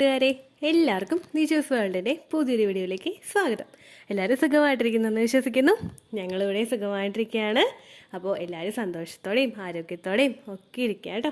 കൂട്ടുകാരെ, എല്ലാവർക്കും നിജൂസ് വേൾഡിൻ്റെ പുതിയൊരു വീഡിയോയിലേക്ക് സ്വാഗതം. എല്ലാവരും സുഖമായിട്ടിരിക്കുന്നെന്ന് വിശ്വസിക്കുന്നു. ഞങ്ങളിവിടെ സുഖമായിട്ടിരിക്കുകയാണ്. അപ്പോൾ എല്ലാവരും സന്തോഷത്തോടെയും ആരോഗ്യത്തോടെയും ഒക്കെ ഇരിക്കുക കേട്ടോ.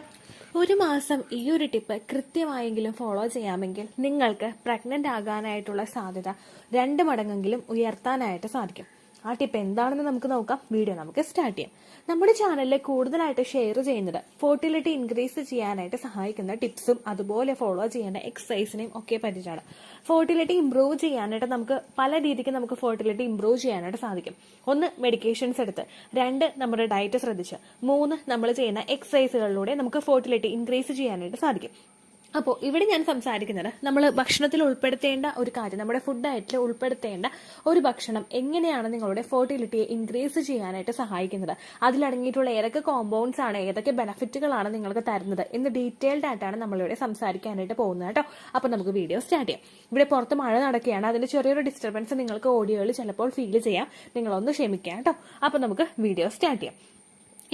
ഒരു മാസം ഈ ഒരു ടിപ്പ് കൃത്യമായെങ്കിലും ഫോളോ ചെയ്യാമെങ്കിൽ നിങ്ങൾക്ക് പ്രഗ്നൻ്റ് ആകാനായിട്ടുള്ള സാധ്യത 2 മടങ്ങെങ്കിലും ഉയർത്താനായിട്ട് സാധിക്കും. ആ ടിപ്പ് എന്താണെന്ന് നമുക്ക് നോക്കാം. വീഡിയോ നമുക്ക് സ്റ്റാർട്ട് ചെയ്യാം. നമ്മുടെ ചാനലിൽ കൂടുതലായിട്ട് ഷെയർ ചെയ്യുന്നത് ഫെർട്ടിലിറ്റി ഇൻക്രീസ് ചെയ്യാനായിട്ട് സഹായിക്കുന്ന ടിപ്സും അതുപോലെ ഫോളോ ചെയ്യേണ്ട എക്സസൈസിനെയും ഒക്കെ പറ്റിയിട്ടാണ്. ഫെർട്ടിലിറ്റി ഇംപ്രൂവ് ചെയ്യാനായിട്ട് നമുക്ക് പല രീതിക്ക് ഫെർട്ടിലിറ്റി ഇംപ്രൂവ് ചെയ്യാനായിട്ട് സാധിക്കും. 1, മെഡിക്കേഷൻസ് എടുത്ത്, 2, നമ്മുടെ ഡയറ്റ് ശ്രദ്ധിച്ച്, 3, നമ്മൾ ചെയ്യുന്ന എക്സസൈസുകളിലൂടെ നമുക്ക് ഫെർട്ടിലിറ്റി ഇൻക്രീസ് ചെയ്യാനായിട്ട് സാധിക്കും. അപ്പോൾ ഇവിടെ ഞാൻ സംസാരിക്കുന്നത് നമ്മൾ ഭക്ഷണത്തിൽ ഉൾപ്പെടുത്തേണ്ട ഒരു കാര്യം, നമ്മുടെ ഫുഡ് ഡയറ്റിൽ ഉൾപ്പെടുത്തേണ്ട ഒരു ഭക്ഷണം എങ്ങനെയാണ് നിങ്ങളുടെ ഫെർട്ടിലിറ്റിയെ ഇൻക്രീസ് ചെയ്യാനായിട്ട് സഹായിക്കുന്നത്, അതിലടങ്ങിയിട്ടുള്ള ഏതൊക്കെ കോമ്പൗണ്ട്സ് ആണ്, ഏതൊക്കെ ബെനിഫിറ്റുകളാണ് നിങ്ങൾക്ക് തരുന്നത് എന്ന് ഡീറ്റെയിൽഡ് ആയിട്ടാണ് നമ്മളിവിടെ സംസാരിക്കാനായിട്ട് പോകുന്നത് കേട്ടോ. അപ്പോൾ നമുക്ക് വീഡിയോ സ്റ്റാർട്ട് ചെയ്യാം. ഇവിടെ പുറത്ത് മഴ നടക്കുകയാണ്, അതിന്റെ ചെറിയൊരു ഡിസ്റ്റർബൻസ് നിങ്ങൾക്ക് ഓഡിയോയിൽ ചിലപ്പോൾ ഫീൽ ചെയ്യാം. നിങ്ങളൊന്ന് ക്ഷമിക്കാം കേട്ടോ. അപ്പോൾ നമുക്ക് വീഡിയോ സ്റ്റാർട്ട് ചെയ്യാം.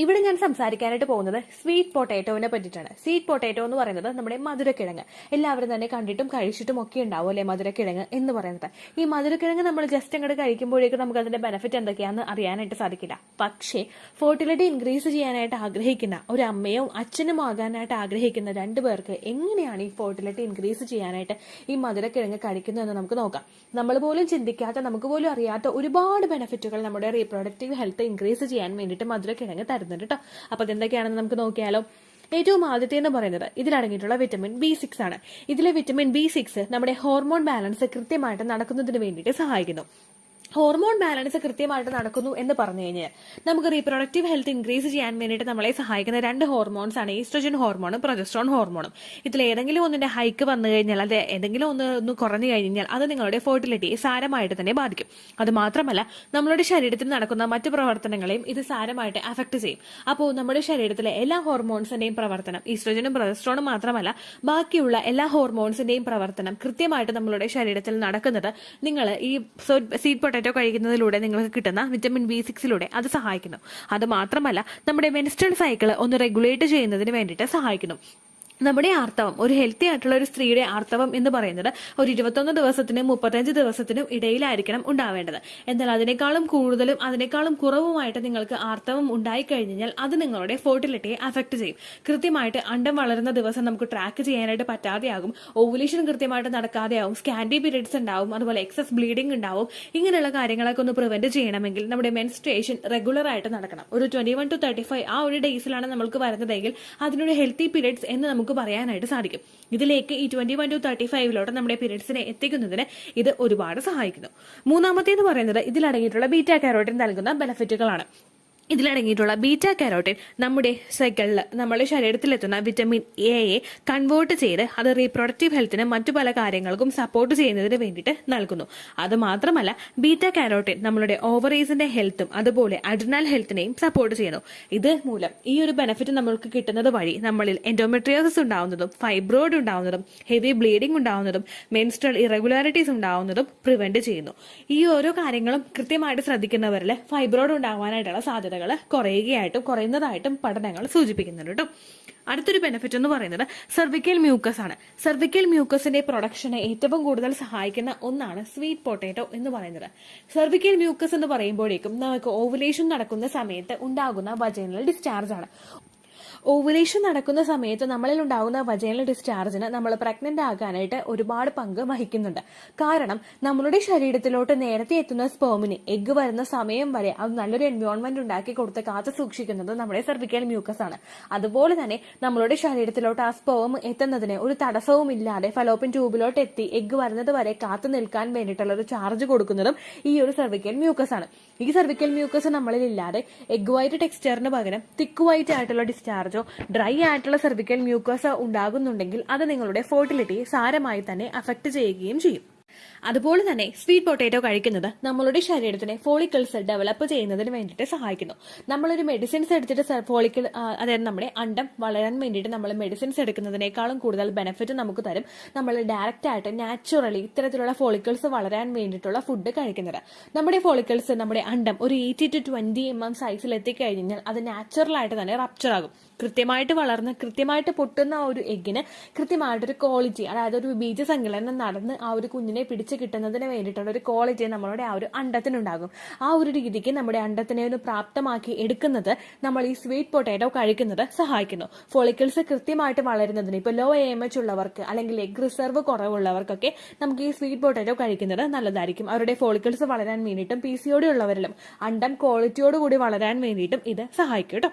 ഇവിടെ ഞാൻ സംസാരിക്കാനായിട്ട് പോകുന്നത് സ്വീറ്റ് പൊട്ടാറ്റോവിനെ പറ്റിയിട്ടാണ്. സ്വീറ്റ് പൊട്ടാറ്റോ എന്ന് പറയുന്നത് നമ്മുടെ മധുരക്കിഴങ്ങ്. എല്ലാവരും തന്നെ കണ്ടിട്ടും കഴിച്ചിട്ടും ഒക്കെ ഉണ്ടാവും അല്ലെ മധുരക്കിഴങ്ങ് എന്ന് പറയുന്നത്. ഈ മധുരക്കിഴങ്ങ് നമ്മൾ ജസ്റ്റ് അങ്ങോട്ട് കഴിക്കുമ്പോഴേക്കും നമുക്ക് അതിന്റെ ബെനിഫിറ്റ് എന്തൊക്കെയാണെന്ന് അറിയാനായിട്ട് സാധിക്കില്ല. പക്ഷേ ഫെർട്ടിലിറ്റി ഇൻക്രീസ് ചെയ്യാനായിട്ട് ആഗ്രഹിക്കുന്ന ഒരു അമ്മയോ അച്ഛനും ആകാനായിട്ട് ആഗ്രഹിക്കുന്ന 2 പേർക്ക് എങ്ങനെയാണ് ഈ ഫെർട്ടിലിറ്റി ഇൻക്രീസ് ചെയ്യാനായിട്ട് ഈ മധുരക്കിഴങ്ങ് കഴിക്കുന്നതെന്ന് നമുക്ക് നോക്കാം. നമ്മൾ പോലും ചിന്തിക്കാത്ത, നമുക്ക് പോലും അറിയാത്ത ഒരുപാട് ബെനിഫിറ്റുകൾ നമ്മുടെ റീപ്രൊഡക്റ്റീവ് ഹെൽത്ത് ഇൻക്രീസ് ചെയ്യാൻ വേണ്ടിയിട്ട് മധുരക്കിഴങ്ങ് തരുന്നുണ്ട് കേട്ടോ. അപ്പൊ അതെന്തൊക്കെയാണെന്ന് നമുക്ക് നോക്കിയാലോ. ഏറ്റവും ആദ്യത്തെ എന്ന് പറയുന്നത് ഇതിലടങ്ങിയിട്ടുള്ള വിറ്റമിൻ B6 ആണ്. ഇതിലെ വിറ്റമിൻ B6 നമ്മുടെ ഹോർമോൺ ബാലൻസ് കൃത്യമായിട്ട് നടക്കുന്നതിന് വേണ്ടിയിട്ട് സഹായിക്കുന്നു. ഹോർമോൺ ബാലൻസ് കൃത്യമായിട്ട് നടക്കുന്നു എന്ന് പറഞ്ഞു കഴിഞ്ഞാൽ നമുക്ക് റീപ്രൊഡക്റ്റീവ് ഹെൽത്ത് ഇൻക്രീസ് ചെയ്യാൻ വേണ്ടിയിട്ട് നമ്മളെ സഹായിക്കുന്ന 2 ഹോർമോൺസ് ആണ് ഈസ്ട്രജൻ ഹോർമോണും പ്രൊജസ്ട്രോൺ ഹോർമോണും. ഇതിൽ ഏതെങ്കിലും ഒന്നിന്റെ ഹൈക്ക് വന്നു കഴിഞ്ഞാൽ, അത് ഏതെങ്കിലും ഒന്ന് കുറഞ്ഞു കഴിഞ്ഞാൽ അത് നിങ്ങളുടെ ഫെർട്ടിലിറ്റിയെ സാരമായിട്ട് തന്നെ ബാധിക്കും. അത് മാത്രമല്ല നമ്മളുടെ ശരീരത്തിൽ നടക്കുന്ന മറ്റു പ്രവർത്തനങ്ങളെയും ഇത് സാരമായിട്ട് അഫക്ട് ചെയ്യും. അപ്പോൾ നമ്മുടെ ശരീരത്തിലെ എല്ലാ ഹോർമോൺസിന്റെയും പ്രവർത്തനം, ഈസ്ട്രജനും പ്രൊജസ്ട്രോണും മാത്രമല്ല ബാക്കിയുള്ള എല്ലാ ഹോർമോൺസിന്റെയും പ്രവർത്തനം കൃത്യമായിട്ട് നമ്മളുടെ ശരീരത്തിൽ നടക്കുന്നത് നിങ്ങൾ ഈ സ്വീറ്റ് പൊട്ടാറ്റോ കഴിക്കുന്നതിലൂടെ നിങ്ങൾക്ക് കിട്ടുന്ന വിറ്റമിൻ B6 അത് സഹായിക്കുന്നു. അത് മാത്രമല്ല നമ്മുടെ മെൻസ്ട്രൽ സൈക്കിൾ ഒന്ന് റെഗുലേറ്റ് ചെയ്യുന്നതിന് വേണ്ടിയിട്ട് സഹായിക്കുന്നു. നമ്മുടെ ആർത്തവം, ഒരു ഹെൽത്തി ആയിട്ടുള്ള ഒരു സ്ത്രീയുടെ ആർത്തവം എന്ന് പറയുന്നത് ഒരു 21 ദിവസത്തിനും 35 ദിവസത്തിനും ഇടയിലായിരിക്കണം ഉണ്ടാവേണ്ടത്. എന്നാൽ അതിനേക്കാളും കൂടുതലും അതിനേക്കാളും കുറവുമായിട്ട് നിങ്ങൾക്ക് ആർത്തവം ഉണ്ടായിക്കഴിഞ്ഞാൽ അത് നിങ്ങളുടെ ഫെർട്ടിലിറ്റിയെ അഫക്ട് ചെയ്യും. കൃത്യമായിട്ട് അണ്ടം വളരുന്ന ദിവസം നമുക്ക് ട്രാക്ക് ചെയ്യാനായിട്ട് പറ്റാതെയാകും, ഓവുലേഷൻ കൃത്യമായിട്ട് നടക്കാതെയാവും, സ്കാൻഡി പീരിയഡ്സ് ഉണ്ടാവും, അതുപോലെ എക്സസ് ബ്ലീഡിംഗ് ഉണ്ടാവും. ഇങ്ങനെയുള്ള കാര്യങ്ങളൊക്കെ ഒന്ന് പ്രിവെന്റ് ചെയ്യണമെങ്കിൽ നമ്മുടെ മെൻസ്ട്രേഷൻ റെഗുലർ ആയിട്ട് നടക്കണം. ഒരു 21 to 35 ആ ഒരു ഡേയ്സിലാണ് നമ്മൾക്ക് വരുന്നതെങ്കിൽ അതിനൊരു ഹെൽത്തി പീരിയഡ്സ് എന്ന് നമുക്ക് പറയാനായിട്ട് സാധിക്കും. ഇതിലേക്ക് ഈ 21 to 35 നമ്മുടെ പീരിയഡ്സിനെ എത്തിക്കുന്നതിന് ഇത് ഒരുപാട് സഹായിക്കുന്നു. മൂന്നാമത്തേന്ന് പറയുന്നത് ഇതിലടങ്ങിയിട്ടുള്ള ബീറ്റാ കാരോട്ടിൻ നൽകുന്ന ബെനിഫിറ്റുകളാണ്. ഇതിലടങ്ങിയിട്ടുള്ള ബീറ്റാ കാരോട്ടിൻ നമ്മുടെ സൈക്കിളിൽ നമ്മുടെ ശരീരത്തിലെത്തുന്ന വിറ്റമിൻ എയെ കൺവേർട്ട് ചെയ്ത് അത് റീപ്രൊഡക്റ്റീവ് ഹെൽത്തിനും മറ്റു പല കാര്യങ്ങൾക്കും സപ്പോർട്ട് ചെയ്യുന്നതിന് വേണ്ടിയിട്ട് നൽകുന്നു. അത് മാത്രമല്ല ബീറ്റാ കാരോട്ടിൻ നമ്മളുടെ ഓവറീസിന്റെ ഹെൽത്തും അതുപോലെ അഡ്രിനൽ ഹെൽത്തിനെയും സപ്പോർട്ട് ചെയ്യുന്നു. ഇത് മൂലം ഈ ഒരു ബെനിഫിറ്റ് നമ്മൾക്ക് കിട്ടുന്നത് വഴി നമ്മളിൽ എൻഡോമെട്രിയോസിസ് ഉണ്ടാവുന്നതും ഫൈബ്രോയിഡ് ഉണ്ടാവുന്നതും ഹെവി ബ്ലീഡിംഗ് ഉണ്ടാവുന്നതും മെൻസ്ട്രൽ ഇറഗുലാരിറ്റീസ് ഉണ്ടാവുന്നതും പ്രിവെന്റ് ചെയ്യുന്നു. ഈ ഓരോ കാര്യങ്ങളും കൃത്യമായിട്ട് ശ്രദ്ധിക്കുന്നവരിൽ ഫൈബ്രോയിഡ് ഉണ്ടാവാനായിട്ടുള്ള സാധ്യത കുറയുന്നതായിട്ടും പഠനങ്ങൾ സൂചിപ്പിക്കുന്നുണ്ട് കേട്ടോ. അടുത്തൊരു ബെനിഫിറ്റ് എന്ന് പറയുന്നത് സെർവിക്കൽ മ്യൂക്കസ് ആണ്. സെർവിക്കൽ മ്യൂക്കസിന്റെ പ്രൊഡക്ഷനെ ഏറ്റവും കൂടുതൽ സഹായിക്കുന്ന ഒന്നാണ് സ്വീറ്റ് പൊട്ടാറ്റോ എന്ന് പറയുന്നത്. സെർവിക്കൽ മ്യൂക്കസ് എന്ന് പറയുമ്പോഴേക്കും നമുക്ക് ഓവുലേഷൻ നടക്കുന്ന സമയത്ത് ഉണ്ടാകുന്ന വജൈനൽ ഡിസ്ചാർജ് ആണ്. ഓവുലേഷൻ നടക്കുന്ന സമയത്ത് നമ്മളിൽ ഉണ്ടാകുന്ന വജൈനൽ ഡിസ്ചാർജിന് നമ്മൾ പ്രഗ്നന്റ് ആകാനായിട്ട് ഒരുപാട് പങ്ക് വഹിക്കുന്നുണ്ട്. കാരണം നമ്മളുടെ ശരീരത്തിലോട്ട് നേരത്തെ എത്തുന്ന സ്പേമിന് എഗ്ഗ് വരുന്ന സമയം വരെ അത് നല്ലൊരു എൻവയോൺമെന്റ് ഉണ്ടാക്കി കൊടുത്ത് കാത്തു സൂക്ഷിക്കുന്നത് നമ്മുടെ സെർവിക്കൽ മ്യൂക്കസ് ആണ്. അതുപോലെ തന്നെ നമ്മളുടെ ശരീരത്തിലോട്ട് ആ സ്പേം എത്തുന്നതിന് ഒരു തടസ്സവും ഇല്ലാതെ ഫലോപ്പിൻ ട്യൂബിലോട്ട് എത്തി എഗ്ഗ് വരുന്നത് വരെ കാത്തു നിൽക്കാൻ വേണ്ടിയിട്ടുള്ള ഒരു ചാർജ് കൊടുക്കുന്നതും ഈ ഒരു സെർവിക്കൽ മ്യൂക്കസ് ആണ്. ഈ സെർവിക്കൽ മ്യൂക്കസ് നമ്മളിൽ ഇല്ലാതെ എഗ് വൈറ്റ് ടെക്സ്ചറിന് പകരം തിക്ക് വൈറ്റ് ആയിട്ടുള്ള ഡിസ്ചാർജ് ഡ്രൈ ആയിട്ടുള്ള സെർവിക്കൽ മ്യൂക്കസ് ഉണ്ടാകുന്നുണ്ടെങ്കിൽ അത് നിങ്ങളുടെ ഫെർട്ടിലിറ്റിയെ സാരമായി തന്നെ അഫക്ട് ചെയ്യുകയും ചെയ്യും. അതുപോലെ തന്നെ സ്വീറ്റ് പൊട്ടാറ്റോ കഴിക്കുന്നത് നമ്മളുടെ ശരീരത്തിനെ ഫോളിക്കിൾസ് ഡെവലപ്പ് ചെയ്യുന്നതിന് വേണ്ടിയിട്ട് സഹായിക്കുന്നു. നമ്മളൊരു മെഡിസിൻസ് എടുത്തിട്ട് ഫോളിക്കിൾ, അതായത് നമ്മുടെ അണ്ടം വളരാൻ വേണ്ടിയിട്ട് നമ്മൾ മെഡിസിൻസ് എടുക്കുന്നതിനേക്കാളും കൂടുതൽ ബെനിഫിറ്റ് നമുക്ക് തരും നമ്മൾ ഡയറക്റ്റ് ആയിട്ട് നാച്ചുറലി ഇത്തരത്തിലുള്ള ഫോളിക്കിൾസ് വളരാൻ വേണ്ടിയിട്ടുള്ള ഫുഡ് കഴിക്കുന്നത്. നമ്മുടെ ഫോളിക്കിൾസ്, നമ്മുടെ അണ്ടം ഒരു 80 to 20 mm സൈസിൽ എത്തിക്കഴിഞ്ഞാൽ അത് നാച്ചുറലായിട്ട് തന്നെ റപ്ചർ ആകും. കൃത്യമായിട്ട് വളർന്ന് കൃത്യമായിട്ട് പൊട്ടുന്ന ആ ഒരു എഗ്ഗിന് കൃത്യമായിട്ടൊരു ക്വാളിറ്റി, അതായത് ഒരു ബീജസങ്കലനം നടന്ന് ആ ഒരു കുഞ്ഞിനെ പിടിച്ച് കിട്ടുന്നതിന് വേണ്ടിയിട്ടുള്ള ഒരു ക്വാളിറ്റി നമ്മളുടെ ആ ഒരു അണ്ടത്തിനുണ്ടാകും. ആ ഒരു രീതിക്ക് നമ്മുടെ അണ്ടത്തിനെ ഒന്ന് പ്രാപ്തമാക്കി എടുക്കുന്നത് നമ്മൾ ഈ സ്വീറ്റ് പൊട്ടാറ്റോ കഴിക്കുന്നത് സഹായിക്കുന്നു. ഫോളിക്കിൾസ് കൃത്യമായിട്ട് വളരുന്നതിന് ഇപ്പോൾ ലോ AMH ഉള്ളവർക്ക് അല്ലെങ്കിൽ എഗ് റിസർവ് കുറവുള്ളവർക്കൊക്കെ നമുക്ക് ഈ സ്വീറ്റ് പൊട്ടാറ്റോ കഴിക്കുന്നത് നല്ലതായിരിക്കും. അവരുടെ ഫോളിക്കിൾസ് വളരാൻ വേണ്ടിയിട്ടും PCOD ഉള്ളവരിലും അണ്ടം ക്വാളിറ്റിയോടുകൂടി വളരാൻ വേണ്ടിയിട്ടും ഇത് സഹായിക്കും കേട്ടോ.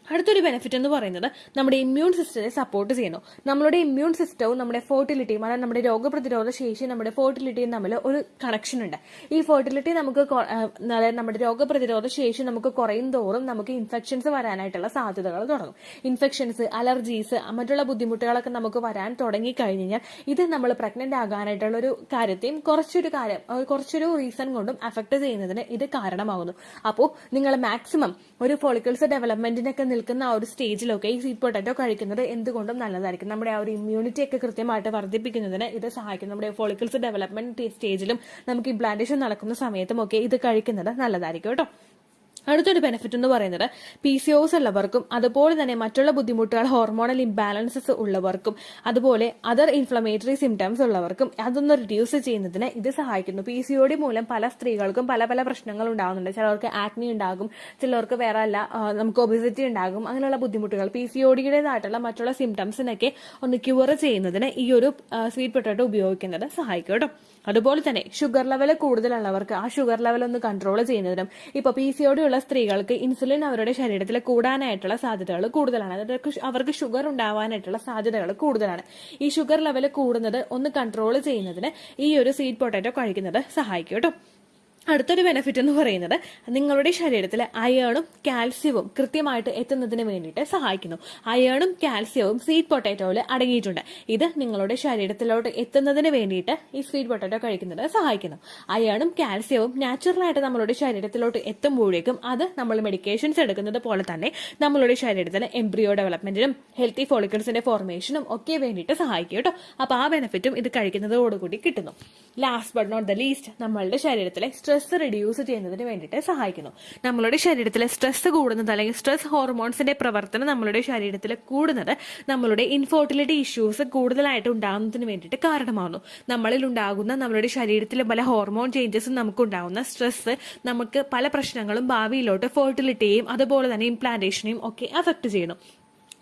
അടുത്തൊരു ബെനിഫിറ്റ് എന്ന് പറയുന്നത് നമ്മുടെ ഇമ്മ്യൂൺ സിസ്റ്റത്തെ സപ്പോർട്ട് ചെയ്യുന്നു. നമ്മുടെ ഇമ്മ്യൂൺ സിസ്റ്റവും നമ്മുടെ ഫെർട്ടിലിറ്റിയും, അതായത് നമ്മുടെ രോഗപ്രതിരോധ ശേഷി നമ്മുടെ ഫെർട്ടിലിറ്റിയും തമ്മിൽ ഒരു കണക്ഷൻ ഉണ്ട്. ഈ ഫെർട്ടിലിറ്റി നമുക്ക്, അതായത് നമ്മുടെ രോഗപ്രതിരോധ ശേഷി നമുക്ക് കുറയും തോറും നമുക്ക് ഇൻഫെക്ഷൻസ് വരാനായിട്ടുള്ള സാധ്യതകൾ തുടങ്ങും. ഇൻഫെക്ഷൻസ്, അലർജീസ്, മറ്റുള്ള ബുദ്ധിമുട്ടുകളൊക്കെ നമുക്ക് വരാൻ തുടങ്ങി കഴിഞ്ഞാൽ ഇത് നമ്മൾ പ്രഗ്നന്റ് ആകാനായിട്ടുള്ള ഒരു കാര്യത്തെയും കുറച്ചൊരു റീസൺ കൊണ്ടും അഫക്ട് ചെയ്യുന്നതിന് ഇത് കാരണമാകുന്നു. അപ്പോൾ നിങ്ങൾ മാക്സിമം ഒരു ഫോളിക്കിൾസ് ഡെവലപ്മെന്റിനൊക്കെ നിൽക്കുന്ന ആ ഒരു സ്റ്റേജിലൊക്കെ ഈ സ്വീറ്റ് പൊട്ടാറ്റോ കഴിക്കുന്നത് എന്തുകൊണ്ടും നല്ലതായിരിക്കും. നമ്മുടെ ആ ഒരു ഇമ്മ്യൂണിറ്റി ഒക്കെ കൃത്യമായിട്ട് വർദ്ധിപ്പിക്കുന്നതിന് ഇത് സഹായിക്കും. നമ്മുടെ ഫോളിക്കിൾസ് ഡെവലപ്മെന്റ് സ്റ്റേജിലും നമുക്ക് ഇംപ്ലാന്റേഷൻ നടക്കുന്ന സമയത്തും ഒക്കെ ഇത് കഴിക്കുന്നത് നല്ലതായിരിക്കും കേട്ടോ. അടുത്തൊരു ബെനിഫിറ്റ് എന്ന് പറയുന്നത് PCOS ഉള്ളവർക്കും അതുപോലെ തന്നെ മറ്റുള്ള ബുദ്ധിമുട്ടുകൾ, ഹോർമോണൽ ഇംബാലൻസസ് ഉള്ളവർക്കും അതുപോലെ അതർ ഇൻഫ്ലമേറ്ററി സിംറ്റംസ് ഉള്ളവർക്കും അതൊന്ന് റിഡ്യൂസ് ചെയ്യുന്നതിന് ഇത് സഹായിക്കുന്നു. PCOD മൂലം പല സ്ത്രീകൾക്കും പല പല പ്രശ്നങ്ങൾ ഉണ്ടാകുന്നുണ്ട്. ചിലർക്ക് ആക്നി ഉണ്ടാകും, ചിലർക്ക് വേറെ അല്ല, നമുക്ക് ഒബിസിറ്റി ഉണ്ടാകും. അങ്ങനെയുള്ള ബുദ്ധിമുട്ടുകൾ PCODയുടേതായിട്ടുള്ള മറ്റുള്ള സിംറ്റംസിനൊക്കെ ഒന്ന് ക്യൂർ ചെയ്യുന്നതിന് ഈ ഒരു സ്വീറ്റ് പൊട്ടാറ്റോ ഉപയോഗിക്കുന്നത് സഹായിക്കും കേട്ടോ. അതുപോലെ തന്നെ ഷുഗർ ലെവൽ കൂടുതലുള്ളവർക്ക് ആ ഷുഗർ ലെവൽ ഒന്ന് കൺട്രോൾ ചെയ്യുന്നതിനും, ഇപ്പൊ PCOD ഉള്ള സ്ത്രീകൾക്ക് ഇൻസുലിൻ അവരുടെ ശരീരത്തിൽ കൂടാനായിട്ടുള്ള സാധ്യതകൾ കൂടുതലാണ്. അതായത് അവർക്ക് ഷുഗർ ഉണ്ടാവാനായിട്ടുള്ള സാധ്യതകൾ കൂടുതലാണ്. ഈ ഷുഗർ ലെവൽ കൂടുന്നത് ഒന്ന് കൺട്രോൾ ചെയ്യുന്നതിന് ഈ ഒരു സ്വീറ്റ് പൊട്ടാറ്റോ കഴിക്കുന്നത് സഹായിക്കും കേട്ടോ. അടുത്തൊരു ബെനിഫിറ്റ് എന്ന് പറയുന്നത് നിങ്ങളുടെ ശരീരത്തിൽ അയേണും കാൽസ്യവും കൃത്യമായിട്ട് എത്തുന്നതിന് വേണ്ടിയിട്ട് സഹായിക്കുന്നു. അയേണും കാൽസ്യവും സ്വീറ്റ് പൊട്ടാറ്റോയിൽ അടങ്ങിയിട്ടുണ്ട്. ഇത് നിങ്ങളുടെ ശരീരത്തിലോട്ട് എത്തുന്നതിന് വേണ്ടിയിട്ട് ഈ സ്വീറ്റ് പൊട്ടാറ്റോ കഴിക്കുന്നത് സഹായിക്കുന്നു. അയേണും കാൽസ്യവും നാച്ചുറലായിട്ട് നമ്മളുടെ ശരീരത്തിലോട്ട് എത്തുമ്പോഴേക്കും അത് നമ്മൾ മെഡിക്കേഷൻസ് എടുക്കുന്നത് പോലെ തന്നെ നമ്മളുടെ ശരീരത്തിൽ എംബ്രിയോ ഡെവലപ്മെന്റിനും ഹെൽത്തി ഫോളിക്കിൾസിന്റെ ഫോർമേഷനും ഒക്കെ വേണ്ടിയിട്ട് സഹായിക്കും കേട്ടോ. അപ്പൊ ആ ബെനിഫിറ്റും ഇത് കഴിക്കുന്നതോടുകൂടി കിട്ടുന്നു. Last but not the least, നമ്മളുടെ ശരീരത്തിലെ സ്ട്രെസ് റിഡ്യൂസ് ചെയ്യുന്നതിന് വേണ്ടിയിട്ട് സഹായിക്കുന്നു. നമ്മളുടെ ശരീരത്തിലെ സ്ട്രെസ് കൂടുന്നത് അല്ലെങ്കിൽ സ്ട്രെസ് ഹോർമോൺസിന്റെ പ്രവർത്തനം നമ്മളുടെ ശരീരത്തിൽ കൂടുന്നത് നമ്മളുടെ ഇൻഫെർട്ടിലിറ്റി ഇഷ്യൂസ് കൂടുതലായിട്ട് ഉണ്ടാകുന്നതിന് വേണ്ടിയിട്ട് കാരണമാകുന്നു. നമ്മളിൽ ഉണ്ടാകുന്ന നമ്മളുടെ ശരീരത്തിലെ പല ഹോർമോൺ ചേഞ്ചസും നമുക്കുണ്ടാകുന്ന സ്ട്രെസ് നമുക്ക് പല പ്രശ്നങ്ങളും ഭാവിയിലോട്ട് ഫെർട്ടിലിറ്റിയെയും അതുപോലെ തന്നെ ഇംപ്ലാന്റേഷനെയും ഒക്കെ അഫക്ട് ചെയ്യുന്നു.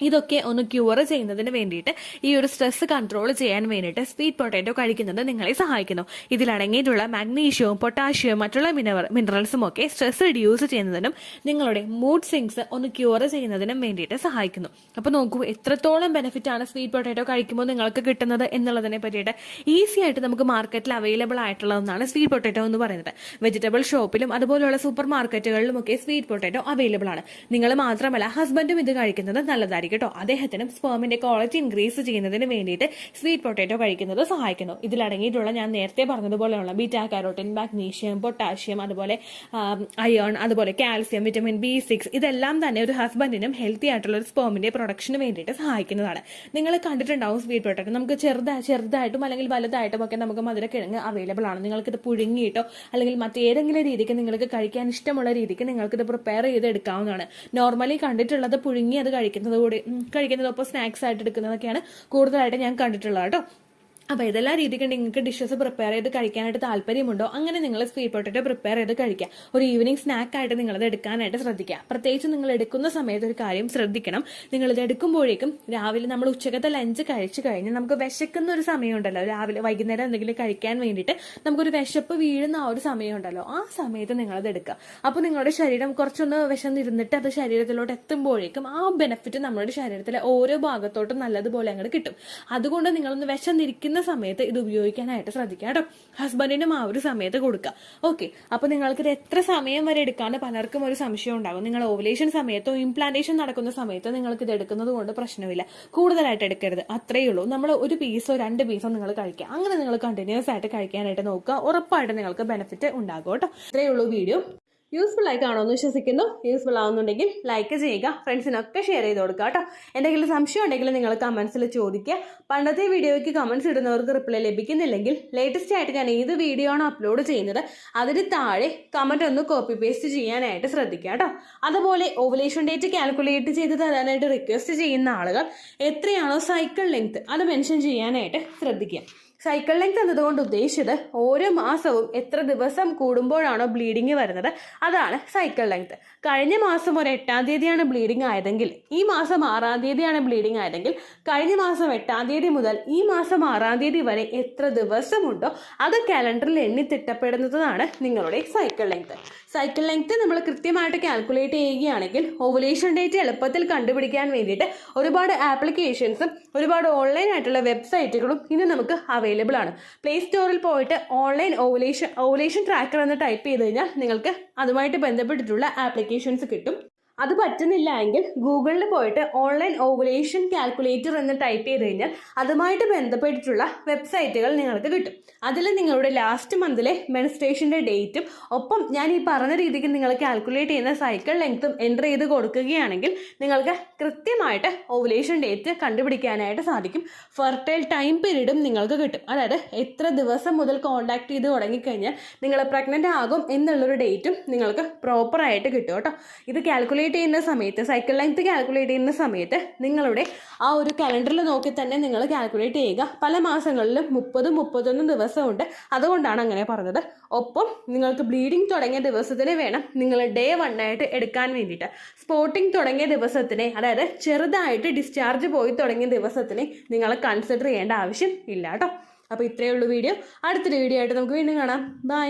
ഇതൊക്കെ ഒന്ന് ക്യൂർ ചെയ്യുന്നതിന് വേണ്ടിയിട്ട് ഈ ഒരു സ്ട്രെസ് കൺട്രോൾ ചെയ്യാൻ വേണ്ടിയിട്ട് സ്വീറ്റ് പൊട്ടാറ്റോ കഴിക്കുന്നത് നിങ്ങളെ സഹായിക്കുന്നു. ഇതിലടങ്ങിയിട്ടുള്ള മാഗ്നീഷ്യവും പൊട്ടാഷ്യവും മറ്റുള്ള മിനറൽസും ഒക്കെ സ്ട്രെസ് റിഡ്യൂസ് ചെയ്യുന്നതിനും നിങ്ങളുടെ മൂഡ് സ്വിങ്സ് ഒന്ന് ക്യൂർ ചെയ്യുന്നതിനും വേണ്ടിയിട്ട് സഹായിക്കുന്നു. അപ്പോൾ നോക്കൂ എത്രത്തോളം ബെനിഫിറ്റ് ആണ് സ്വീറ്റ് പൊട്ടാറ്റോ കഴിക്കുമ്പോൾ നിങ്ങൾക്ക് കിട്ടുന്നത് എന്നുള്ളതിനെ പറ്റിയിട്ട് ഈസി ആയിട്ട് നമുക്ക് മാർക്കറ്റിൽ അവൈലബിൾ ആയിട്ടുള്ള ഒന്നാണ് സ്വീറ്റ് പൊട്ടാറ്റോ എന്ന് പറയുന്നത്. വെജിറ്റബിൾ ഷോപ്പിലും അതുപോലെയുള്ള സൂപ്പർ മാർക്കറ്റുകളിലും ഒക്കെ സ്വീറ്റ് പൊട്ടാറ്റോ അവൈലബിൾ ആണ്. നിങ്ങൾ മാത്രമല്ല ഹസ്ബൻഡും ഇത് കഴിക്കുന്നത് നല്ലതായിരിക്കും കേട്ടോ. അദ്ദേഹത്തിനും സ്പേമിന്റെ ക്വാളിറ്റി ഇൻക്രീസ് ചെയ്യുന്നതിന് വേണ്ടിയിട്ട് സ്വീറ്റ് പൊട്ടാറ്റോ കഴിക്കുന്നത് സഹായിക്കുന്നു. ഇതിലടങ്ങിയിട്ടുള്ള ഞാൻ നേരത്തെ പറഞ്ഞതുപോലെയുള്ള ബീറ്റാ കാരോട്ടിൻ, മാഗ്നീഷ്യം, പൊട്ടാഷ്യം, അതുപോലെ അയേൺ, അതുപോലെ കാൽസ്യം, വിറ്റമിൻ B6 ഇതെല്ലാം തന്നെ ഒരു ഹസ്ബൻഡിനും ഹെൽത്തി ആയിട്ടുള്ള ഒരു സ്പേമിന്റെ പ്രൊഡക്ഷന് വേണ്ടിയിട്ട് സഹായിക്കുന്നതാണ്. നിങ്ങൾ കണ്ടിട്ടുണ്ടാവും സ്വീറ്റ് പൊട്ടാറ്റോ നമുക്ക് ചെറുതായിട്ടും അല്ലെങ്കിൽ വലുതായിട്ടും ഒക്കെ നമുക്ക് മധുരക്കിഴങ്ങ് അവൈലബിൾ ആണ്. നിങ്ങൾക്കിത് പുഴുങ്ങിയിട്ടോ അല്ലെങ്കിൽ മറ്റേതെങ്കിലും രീതിക്ക് നിങ്ങൾക്ക് കഴിക്കാൻ ഇഷ്ടമുള്ള രീതിക്ക് നിങ്ങൾക്കിത് പ്രിപ്പയർ ചെയ്ത് എടുക്കാവുന്നതാണ്. നോർമലി കണ്ടിട്ടുള്ളത് പുഴുങ്ങി അത് കഴിക്കുന്നതൊപ്പം സ്നാക്സ് ആയിട്ട് എടുക്കുന്നതൊക്കെയാണ് കൂടുതലായിട്ട് ഞാൻ കണ്ടിട്ടുള്ളത് കേട്ടോ. അപ്പോൾ ഇതെല്ലാം രീതിക്ക് നിങ്ങൾക്ക് ഡിഷസ് പ്രിപ്പയർ ചെയ്ത് കഴിക്കാനായിട്ട് താല്പര്യമുണ്ടോ, അങ്ങനെ നിങ്ങൾ സ്വീറ്റ് പൊട്ടാറ്റോ പ്രിപ്പയർ ചെയ്ത് കഴിക്കുക. ഒരു ഈവനിങ് സ്നാക്കായിട്ട് നിങ്ങളത് എടുക്കാനായിട്ട് ശ്രദ്ധിക്കുക. പ്രത്യേകിച്ച് നിങ്ങൾ എടുക്കുന്ന സമയത്ത് ഒരു കാര്യം ശ്രദ്ധിക്കണം, നിങ്ങളിത് എടുക്കുമ്പോഴേക്കും രാവിലെ നമ്മൾ ഉച്ചക്കത്തെ ലഞ്ച് കഴിച്ചു കഴിഞ്ഞ് നമുക്ക് വിശക്കുന്ന ഒരു സമയമുണ്ടല്ലോ, രാവിലെ വൈകുന്നേരം എന്തെങ്കിലും കഴിക്കാൻ വേണ്ടിയിട്ട് നമുക്കൊരു വിശപ്പ് വീഴുന്ന ആ ഒരു സമയമുണ്ടല്ലോ, ആ സമയത്ത് നിങ്ങളത് എടുക്കുക. അപ്പോൾ നിങ്ങളുടെ ശരീരം കുറച്ചൊന്ന് വിശന്നിരുന്നിട്ട് അത് ശരീരത്തിലോട്ട് എത്തുമ്പോഴേക്കും ആ ബെനിഫിറ്റ് നമ്മുടെ ശരീരത്തിലെ ഓരോ ഭാഗത്തോട്ടും നല്ലതുപോലെ അങ്ങോട്ട് കിട്ടും. അതുകൊണ്ട് നിങ്ങളൊന്ന് വിശന്നിരിക്കുന്ന കഴിയുന്ന സമയത്ത് ഇത് ഉപയോഗിക്കാനായിട്ട് ശ്രദ്ധിക്കുക കേട്ടോ. ഹസ്ബൻഡിനും ആ ഒരു സമയത്ത് കൊടുക്കുക. ഓക്കെ, അപ്പോൾ നിങ്ങൾക്കിത് എത്ര സമയം വരെ എടുക്കാന്ന് പലർക്കും ഒരു സംശയം ഉണ്ടാകും. നിങ്ങൾ ഓവുലേഷൻ സമയത്തോ ഇംപ്ലാന്റേഷൻ നടക്കുന്ന സമയത്തോ നിങ്ങൾക്ക് ഇത് എടുക്കുന്നത് കൊണ്ട് പ്രശ്നമില്ല. കൂടുതലായിട്ട് എടുക്കരുത്, അത്രയേ ഉള്ളൂ. നമ്മൾ ഒരു പീസോ 2 പീസോ നിങ്ങൾ കഴിക്കുക. അങ്ങനെ നിങ്ങൾ കണ്ടിന്യൂസ് ആയിട്ട് കഴിക്കാനായിട്ട് നോക്കുക. ഉറപ്പായിട്ട് നിങ്ങൾക്ക് ബെനിഫിറ്റ് ഉണ്ടാകും കേട്ടോ. ഇത്രയേ ഉള്ളൂ വീഡിയോ. യൂസ്ഫുൾ ആയി കാണുമെന്ന് വിശ്വസിക്കുന്നു. യൂസ്ഫുൾ ആവുന്നുണ്ടെങ്കിൽ ലൈക്ക് ചെയ്യുക, ഫ്രണ്ട്സിനൊക്കെ ഷെയർ ചെയ്ത് കൊടുക്കുക കേട്ടോ. എന്തെങ്കിലും സംശയം ഉണ്ടെങ്കിൽ നിങ്ങൾ കമൻസിൽ ചോദിക്കുക. പണ്ടത്തെ വീഡിയോയ്ക്ക് കമൻസ് ഇടുന്നവർക്ക് റിപ്ലൈ ലഭിക്കുന്നില്ലെങ്കിൽ ലേറ്റസ്റ്റ് ആയിട്ട് ഞാൻ ഏത് വീഡിയോ ആണോ അപ്ലോഡ് ചെയ്യുന്നത് അതിന് താഴെ കമൻറ്റ് ഒന്ന് കോപ്പി പേസ്റ്റ് ചെയ്യാനായിട്ട് ശ്രദ്ധിക്കുക കേട്ടോ. അതുപോലെ ഓവുലേഷൻ ഡേറ്റ് കാൽക്കുലേറ്റ് ചെയ്ത് തരാനായിട്ട് റിക്വസ്റ്റ് ചെയ്യുന്ന ആളുകൾ എത്രയാണോ സൈക്കിൾ ലെങ്ത് അത് മെൻഷൻ ചെയ്യാനായിട്ട് ശ്രദ്ധിക്കുക. സൈക്കിൾ ലെങ്ത് എന്നതുകൊണ്ട് ഉദ്ദേശിച്ചത് ഓരോ മാസവും എത്ര ദിവസം കൂടുമ്പോഴാണോ ബ്ലീഡിങ് വരുന്നത് അതാണ് സൈക്കിൾ ലെങ്ത്. കഴിഞ്ഞ മാസം ഒരു 8-ാം തീയതിയാണ് ബ്ലീഡിങ് ആയതെങ്കിൽ ഈ മാസം 6-ാം തീയതിയാണ് ബ്ലീഡിങ് ആയതെങ്കിൽ കഴിഞ്ഞ മാസം 8-ാം തീയതി മുതൽ ഈ മാസം 6-ാം തീയതി വരെ എത്ര ദിവസമുണ്ടോ അത് കാലണ്ടറിൽ എണ്ണി തിട്ടപ്പെടുന്നതാണ് നിങ്ങളുടെ സൈക്കിൾ ലെങ്ത്. സൈക്കിൾ ലെങ്ത് നമ്മൾ കൃത്യമായിട്ട് കാൽക്കുലേറ്റ് ചെയ്യുകയാണെങ്കിൽ ഓവുലേഷൻ ഡേറ്റ് എളുപ്പത്തിൽ കണ്ടുപിടിക്കാൻ വേണ്ടിയിട്ട് ഒരുപാട് ആപ്ലിക്കേഷൻസും ഒരുപാട് ഓൺലൈൻ ആയിട്ടുള്ള വെബ്സൈറ്റുകളും ഇന്ന് നമുക്ക് അവൈലബിൾ ആണ്. പ്ലേ സ്റ്റോറിൽ പോയിട്ട് ഓൺലൈൻ ഓവുലേഷൻ ട്രാക്കർ എന്ന് ടൈപ്പ് ചെയ്ത് കഴിഞ്ഞാൽ നിങ്ങൾക്ക് അതുമായിട്ട് ബന്ധപ്പെട്ടിട്ടുള്ള ആപ്ലിക്കേഷൻസ് കിട്ടും. അത് പറ്റുന്നില്ല എങ്കിൽ ഗൂഗിളിൽ പോയിട്ട് ഓൺലൈൻ ഓവുലേഷൻ കാൽക്കുലേറ്റർ എന്ന് ടൈപ്പ് ചെയ്ത് കഴിഞ്ഞാൽ അതുമായിട്ട് ബന്ധപ്പെട്ടിട്ടുള്ള വെബ്സൈറ്റുകൾ നിങ്ങൾക്ക് കിട്ടും. അതിൽ നിങ്ങളുടെ ലാസ്റ്റ് മന്തിലെ മെൻസ്ട്രേഷൻ്റെ ഡേറ്റും ഒപ്പം ഞാൻ ഈ പറഞ്ഞ രീതിക്ക് നിങ്ങൾ കാൽക്കുലേറ്റ് ചെയ്യുന്ന സൈക്കിൾ ലെങ്ത്തും എൻ്റർ ചെയ്ത് കൊടുക്കുകയാണെങ്കിൽ നിങ്ങൾക്ക് കൃത്യമായിട്ട് ഓവുലേഷൻ ഡേറ്റ് കണ്ടുപിടിക്കാനായിട്ട് സാധിക്കും. ഫെർട്ടൈൽ ടൈം പീരീഡും നിങ്ങൾക്ക് കിട്ടും. അതായത് എത്ര ദിവസം മുതൽ കോൺടാക്ട് ചെയ്ത് തുടങ്ങിക്കഴിഞ്ഞാൽ നിങ്ങൾ പ്രഗ്നൻ്റ് ആകും എന്നുള്ളൊരു ഡേറ്റും നിങ്ങൾക്ക് പ്രോപ്പറായിട്ട് കിട്ടും കേട്ടോ. ഇത് കാൽക്കുലേറ്റ് ചെയ്യുന്ന സമയത്ത് സൈക്കിൾ ലെങ്ത് കാൽക്കുലേറ്റ് ചെയ്യുന്ന സമയത്ത് നിങ്ങളുടെ ആ ഒരു കലണ്ടറിൽ നോക്കി തന്നെ നിങ്ങൾ കാൽക്കുലേറ്റ് ചെയ്യുക. പല മാസങ്ങളിലും 30-31 ദിവസമുണ്ട്, അതുകൊണ്ടാണ് അങ്ങനെ പറഞ്ഞത്. ഒപ്പം നിങ്ങൾക്ക് ബ്ലീഡിങ് തുടങ്ങിയ ദിവസത്തിന് വേണം നിങ്ങൾ ഡേ 1 ആയിട്ട് എടുക്കാൻ വേണ്ടിയിട്ട്. സ്പോട്ടിങ് തുടങ്ങിയ ദിവസത്തിനെ, അതായത് ചെറുതായിട്ട് ഡിസ്ചാർജ് പോയി തുടങ്ങിയ ദിവസത്തിനെ നിങ്ങൾ കൺസിഡർ ചെയ്യേണ്ട ആവശ്യം ഇല്ല കേട്ടോ. അപ്പോൾ ഇത്രയേ ഉള്ളൂ വീഡിയോ. അടുത്തൊരു വീഡിയോ ആയിട്ട് നമുക്ക് വീണ്ടും കാണാം. ബൈ.